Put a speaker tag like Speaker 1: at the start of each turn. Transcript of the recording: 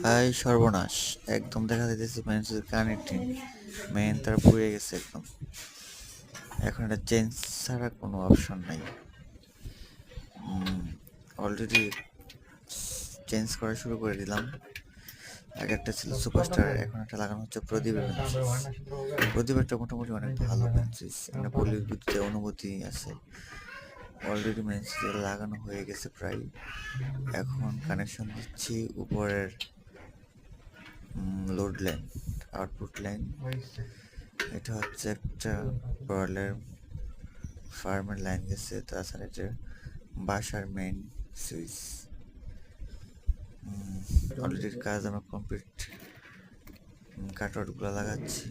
Speaker 1: High সর্বনাশ, একদম দেখা যাইতেছে মেন্সের কানেক্টিং মেন তার পুড়ে গেছে একদম। এখন এটা চেঞ্জ ছাড়া কোনো অপশন নাই। অলরেডি চেঞ্জ করা শুরু করে দিলাম। আগে একটা ছিল সুপারস্টার, এখন একটা লাগানো হচ্ছে প্রদীপের বেঞ্চিস। প্রদীপেরটা মোটামুটি অনেক ভালো বেঞ্চিস, মানে পল্লীর বিদ্যুতে অনুমতি আছে। অলরেডি বেঞ্চিস লাগানো হয়ে গেছে প্রায়। এখন কানেকশন দিচ্ছি উপরের লোড লাইন, আউটপুট লাইন। এটা হচ্ছে একটা ব্রয়লার ফার্মের লাইন গেছে, তাছাড়া এটা বাসার মেইন সুইচ। অলরেডি কাজ আমার কমপ্লিট। কাটআউটগুলো লাগাচ্ছি।